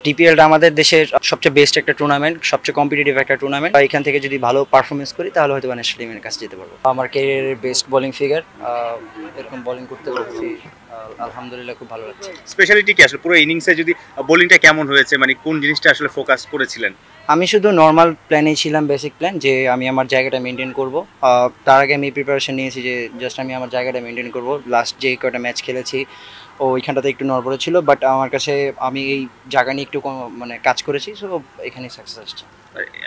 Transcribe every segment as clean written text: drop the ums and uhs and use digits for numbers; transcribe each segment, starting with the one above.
ডিপিএলটা আমাদের দেশের সবচেয়ে বেস্ট একটা টুর্নামেন্ট, সবচেয়ে কম্পিটিটিভ একটা টুর্নামেন্ট। এখান থেকে যদি ভালো পারফরমেন্স করি তাহলে হয়তো ন্যাশনাল টিমের কাছে যেতে পারবো। আমার ক্যারিয়ারের বেস্ট বোলিং ফিগার, এরকম বোলিং করতে পারছি, আলহামদুলিল্লাহ খুব ভালো লাগছে। স্পেশালিটি কি আসলে পুরো ইনিংসে যদি বোলিংটা কেমন হয়েছে, মানে কোন জিনিসটা আসলে ফোকাস করেছিলেন? আমি শুধু নর্মাল প্ল্যানেই ছিলাম, বেসিক প্ল্যান যে আমি আমার জায়গাটা মেনটেন করব। তার আগে আমি প্রিপারেশন নিয়েছি যে জাস্ট আমি আমার জায়গাটা মেনটেন করব। লাস্ট যে কয়টা ম্যাচ খেলেছি ওইখানটাতে একটু নড়বড়ে ছিল, বাট আমার কাছে আমি এই জায়গা নিয়ে একটু মানে কাজ করেছি, সো এখানেই সাকসেস আসছে।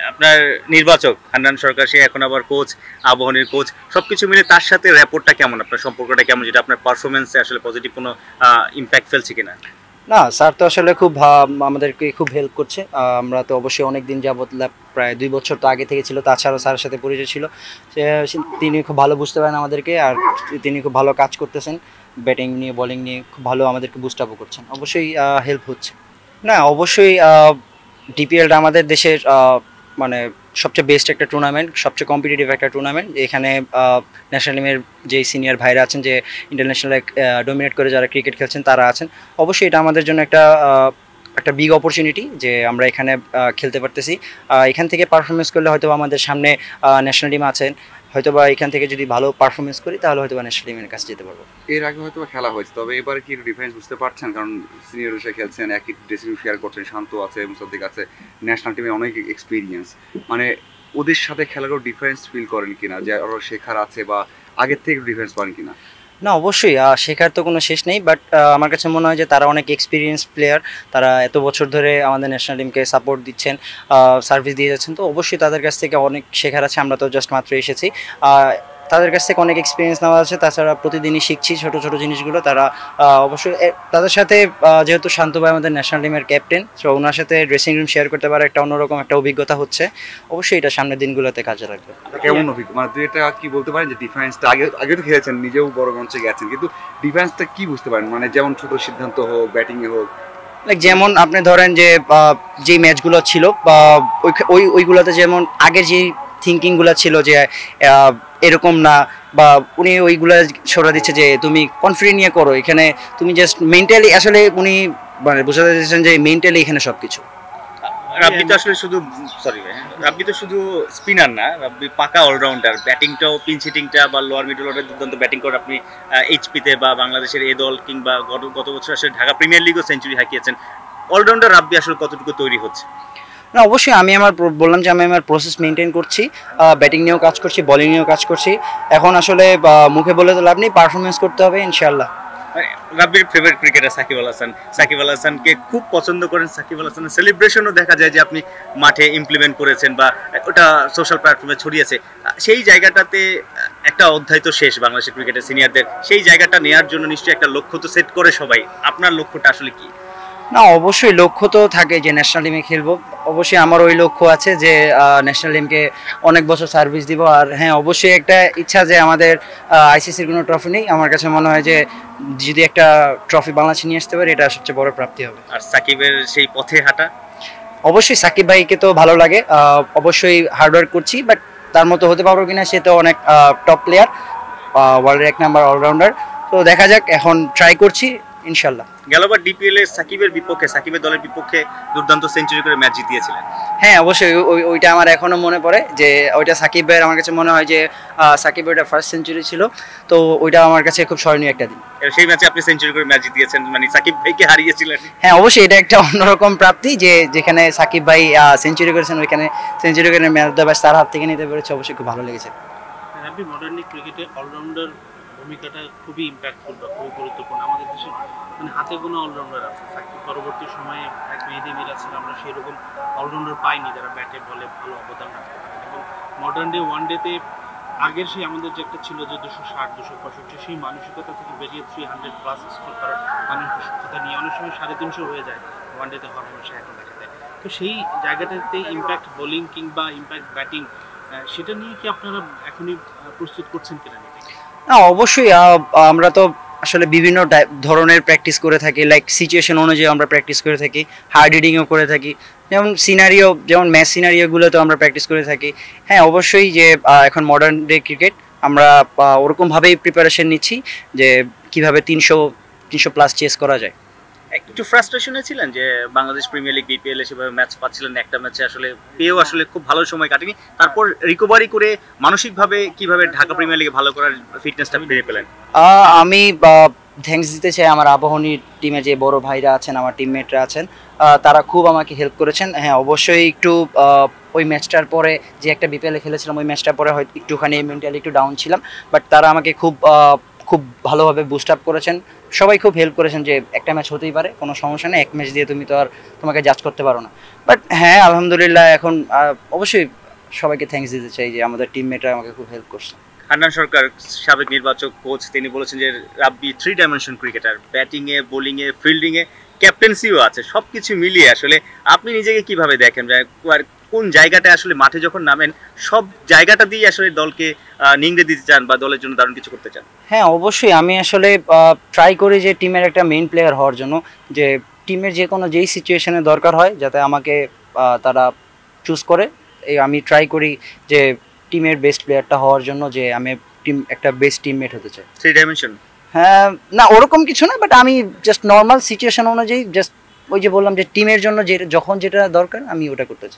আপনার নির্বাচক হান্নান সরকার, সে এখন আবার কোচ, আবাহনীর কোচ, সবকিছু মিলে তার সাথে র্যাপোর্টটা কেমন, আপনার সম্পর্কটা কেমন, যেটা আপনার পারফরমেন্সে আসলে পজিটিভ কোনো ইম্প্যাক্ট ফেলছে কিনা? না, স্যার তো আসলে খুব আমাদেরকে খুব হেল্প করছে। আমরা তো অবশ্যই অনেক দিন যাবত, প্রায় 2 বছর তো আগে থেকে ছিল, তাছাড়াও স্যারের সাথে পরিচয় ছিল। তিনি খুব ভালো বুঝতে পারেন আমাদেরকে, আর তিনি খুব ভালো কাজ করতেছেন ব্যাটিং নিয়ে, বোলিং নিয়ে খুব ভালো আমাদেরকে বুস্ট আপও করছেন। অবশ্যই হেল্প হচ্ছে। না, অবশ্যই ডিপিএলটা আমাদের দেশের মানে সবচেয়ে বেস্ট একটা টুর্নামেন্ট, সবচেয়ে কম্পিটিটিভ একটা টুর্নামেন্ট। এখানে ন্যাশনাল টিমের যে সিনিয়র ভাইরা আছেন, যে ইন্টারন্যাশনাল ডোমিনেট করে যারা ক্রিকেট খেলছেন তারা আছেন। অবশ্যই এটা আমাদের জন্য একটা বিগ অপরচুনিটি যে আমরা এখানে খেলতে পারতেছি। এখান থেকে পারফরমেন্স করলে হয়তো আমাদের সামনে ন্যাশনাল টিম আছেন, হয়তো বা এখান থেকে যদি ভালো পারফরমেন্স করি তাহলে হয়তো ন্যাশনাল টিমের কাছে যেতে পারবো। এর আগে হয়তো খেলা হয়েছে, তবে এবারে কি ডিফারেন্স বুঝতে পারছেন? কারণ সিনিয়র এসে খেলছেন, একই ড্রেসিং রুম শেয়ার করছেন, শান্ত আছে, মুসাদ্দিক আছে, ন্যাশনাল টিমে অনেক এক্সপিরিয়েন্স। মানে ওদের সাথে খেলারও ডিফারেন্স ফিল করেন কিনা, যে আরও শেখার আছে বা আগের থেকে ডিফারেন্স পান কিনা? না, অবশ্যই শেখার তো কোনো শেষ নেই, বাট আমার কাছে মনে হয় যে তারা অনেক এক্সপিরিয়েন্স প্লেয়ার, তারা এত বছর ধরে আমাদের ন্যাশনাল টিমকে সাপোর্ট দিচ্ছেন, সার্ভিস দিয়ে যাচ্ছেন, তো অবশ্যই তাদের কাছ থেকে অনেক শেখার আছে। আমরা তো জাস্ট মাত্র এসেছি, তাদের কাছ থেকে অনেক এক্সপিরিয়েন্স নেওয়া আছে। তাছাড়া প্রতিদিনই শিখছি ছোটো ছোটো জিনিসগুলো। তারা অবশ্যই তাদের সাথে, যেহেতু শান্ত ভাই আমাদের ন্যাশনাল টিমের ক্যাপ্টেন, সো ওনার সাথে ড্রেসিং রুম শেয়ার করতে পারে একটা অন্যরকম একটা অভিজ্ঞতা হচ্ছে। অবশ্যই এটা সামনের দিনগুলোতে কাজে লাগবে। কেমন অভিজ্ঞতা, মানে তুই এটা কি বলতে পারেন যে ডিফারেন্সটা আগে তো খেলেছেন, নিজেও বড় মঞ্চে গেছেন, কিন্তু ডিফারেন্সটা কি বুঝতে পারেন? মানে যেমন ছোট সিদ্ধান্ত হোক, ব্যাটিংয়ে হোক, যেমন আপনি ধরেন যে যেই ম্যাচগুলো ছিল বা ওইগুলোতে যেমন আগের যে থিঙ্কিংগুলো ছিল যে এরকম না, বা উনি ওইগুলো সরা দিচ্ছে যে তুমি কনফিডেন্ট নিয়ে করো, এখানে তুমি জাস্ট মেন্টালি, আসলে উনি মানে বোঝাতে চাইছেন যে মেন্টালি এখানে সব কিছু। রাব্বি তো আসলে শুধু রাব্বি তো শুধু স্পিনার না, রাব্বি পাকা অলরাউন্ডার। ব্যাটিংটাও, পিন হিটিংটা বা লোয়ার মিডল অর্ডার দুর্দান্ত ব্যাটিং করে আপনি এইচপিতে বা বাংলাদেশের এ দল কিংবা গত বছর আসলে ঢাকা প্রিমিয়ার লিগও সেঞ্চুরি হাঁকিয়েছেন। অলরাউন্ডার রাব্বি আসলে কতটুকু তৈরি হচ্ছে? না, অবশ্যই আমি বললাম যে আমি আমার প্রসেস মেনটেন করছি, ব্যাটিং নিয়েও কাজ করছি, বোলিং নিয়েও কাজ করছি। এখন আসলে মুখে বলে তো লাভ নেই, পারফরমেন্স করতে হবে ইনশাআল্লাহ। রাব্বির ফেভারিট ক্রিকেটার সাকিব আল হাসান, সাকিব আল হাসানকে খুব পছন্দ করেন। সাকিব আল হাসানের সেলিব্রেশনও দেখা যায় যে আপনি মাঠে ইমপ্লিমেন্ট করেছেন বা ওটা সোশ্যাল প্ল্যাটফর্মে ছড়িয়েছে। সেই জায়গাটাতে একটা অধ্যায় তো শেষ বাংলাদেশের ক্রিকেটের সিনিয়রদের, সেই জায়গাটা নেওয়ার জন্য নিশ্চয়ই একটা লক্ষ্য তো সেট করে সবাই। আপনার লক্ষ্যটা আসলে কি? না, অবশ্যই লক্ষ্য তো থাকে যে ন্যাশনাল টিমে খেলবো। অবশ্যই আমার ওই লক্ষ্য আছে যে ন্যাশনাল টিমকে অনেক বছর সার্ভিস দিব। আর হ্যাঁ, অবশ্যই একটা ইচ্ছা যে আমাদের আইসিসির কোনো ট্রফি নেই, আমার কাছে মনে হয় যে যদি একটা ট্রফি বাংলাদেশে নিয়ে আসতে পারে এটা সবচেয়ে বড় প্রাপ্তি হবে। আর সাকিবের সেই পথে হাঁটা? অবশ্যই সাকিব ভাইকে তো ভালো লাগে, অবশ্যই হার্ডওয়ার্ক করছি, বাট তার মতো হতে পারবো কিনা, সে তো অনেক টপ প্লেয়ার, ওয়ার্ল্ডের 1 নাম্বার অলরাউন্ডার। তো দেখা যাক, এখন ট্রাই করছি ইনশাল্লাহ। গেলবার ডিপিএল এর সাকিবের বিপক্ষে, সাকিবের দলের বিপক্ষে দুর্দান্ত সেঞ্চুরি করে ম্যাচ জিতিয়েছিলেন। হ্যাঁ, অবশ্যই ওইটা আমার এখনো মনে পড়ে যে ওইটা সাকিব ভাইয়ের, আমার কাছে মনে হয় যে সাকিবের ওইটা ফার্স্ট সেঞ্চুরি ছিল, তো ওইটা আমার কাছে খুব স্মরণীয় একটা দিন। সেই ম্যাচে আপনি সেঞ্চুরি করে ম্যাচ জিতিয়েছেন, মানে সাকিব ভাইকে হারিয়েছিলেন। হ্যাঁ, অবশ্যই এটা একটা অন্যরকম প্রাপ্তি যে যেখানে সাকিব ভাই সেঞ্চুরি করেছেন, ওইখানে সেঞ্চুরি করে ম্যাচ দ্য ম্যাচ তার হাত থেকে নিতে পেরেছে, অবশ্যই খুব ভালো লেগেছে। আপনি মডার্ন ক্রিকেটে অলরাউন্ডার ভূমিকাটা খুবই ইম্প্যাক্টফুল বা খুবই গুরুত্বপূর্ণ। আমাদের দেশে মানে হাতে কোনো অলরাউন্ডার আছে। সাকিব পরবর্তী সময়ে এক মেহেদী মিরাজ ছিল, আমরা সেরকম অলরাউন্ডার পাইনি যারা ব্যাটে বলে ভালো অবদান রাখতে পারেন। এবং মডার্ন ডে ওয়ান ডেতে আগের সেই আমাদের যে একটা ছিল যে 260 265, সেই মানসিকতা থেকে বেরিয়ে 300+ স্কোর করার মানসিকতা নিয়ে অনেক সময় 350 হয়ে যায় ওয়ান ডেতে হওয়ার সমস্যা এখন দেখা যায়। তো সেই জায়গাটাতে ইম্প্যাক্ট বোলিং কিংবা ইম্প্যাক্ট ব্যাটিং, সেটা নিয়ে কি আপনারা এখনই প্রস্তুত করছেন কিনা? না, অবশ্যই আমরা তো আসলে বিভিন্ন ধরনের প্র্যাকটিস করে থাকি, লাইক সিচুয়েশন অনুযায়ী আমরা প্র্যাকটিস করে থাকি, হার্ড হিটিংও করে থাকি, যেমন যেমন ম্যাচ সিনারিওগুলোতে আমরা প্র্যাকটিস করে থাকি। হ্যাঁ, অবশ্যই যে এখন মডার্ন ডে ক্রিকেট আমরা ওরকমভাবেই প্রিপারেশন নিচ্ছি যে কীভাবে 300+ চেস করা যায়। একটু ফ্রাস্ট্রেশনে ছিলেন যে বাংলাদেশ প্রিমিয়ার লিগ বিপিএল এ সেভাবে ম্যাচ পাচ্ছিলেন না, একটা ম্যাচে আসলে পেয়েও আসলে খুব ভালো সময় কাটেনি, তারপর রিকভারি করে মানসিকভাবে কিভাবে ঢাকা প্রিমিয়ার লিগে ভালো করার ফিটনেসটা ফিরে পেলেন? আমি থ্যাঙ্কস দিতে চাই আমার আবাহনীর টিমে যে বড় ভাইরা আছেন, আমার টিমমেটরা আছেন, তারা খুব আমাকে হেল্প করেছেন। হ্যাঁ, অবশ্যই একটু ওই ম্যাচটার পরে যে একটা বিপিএলে খেলেছিলাম, ওই ম্যাচটার পরে হয়তো একটুখানি মেন্টালি একটু ডাউন ছিলাম, বাট তারা আমাকে খুব ভালোভাবে বুস্ট আপ করেছেন। সবাই খুব হেল্প করেছেন যে একটা ম্যাচ হতেই পারে, কোনো সমস্যা নেই, এক ম্যাচ দিয়ে তুমি তো আর তোমাকে জাজ করতে পারো না। বাট হ্যাঁ, আলহামদুলিল্লাহ এখন অবশ্যই সবাইকে থ্যাঙ্কস দিতে চাই যে আমাদের টিমমেটরা আমাকে খুব হেল্প করছে। হান্নান সরকার সাবেক নির্বাচক কোচ, তিনি বলেছেন যে রাব্বি 3 ডাইমেনশন ক্রিকেটার, ব্যাটিং এ, বোলিং এ, ফিল্ডিং এ, ক্যাপ্টেন্সিও আছে, সবকিছু মিলিয়ে আসলে আপনি নিজেকে কিভাবে দেখেন, আর কোন জায়গাটা আসলে মাঠে যখন নামেন সব জায়গাটা দিয়ে আসলে দলকে নিংড়ে দিতে চান বা দলের জন্য দারুণ কিছু করতে চান? হ্যাঁ, অবশ্যই আমি আসলে ট্রাই করি যে টিমের একটা মেইন প্লেয়ার হওয়ার জন্য, যে টিমের যে কোনো যেই সিচুয়েশনে দরকার হয় যাতে আমাকে তারা চুজ করে। এই আমি ট্রাই করি যে টিমের বেস্ট প্লেয়ারটা হওয়ার জন্য, যে আমি একটা বেস্ট টিমমেট হতে চাই। 3 ডাইমেনশন? হ্যাঁ, না ওরকম কিছু না, বাট আমি জাস্ট নর্মাল সিচুয়েশন অনুযায়ী জাস্ট ওই যে বললাম যে টিমের জন্য যে যখন যেটা দরকার আমি ওটা করতে চাই।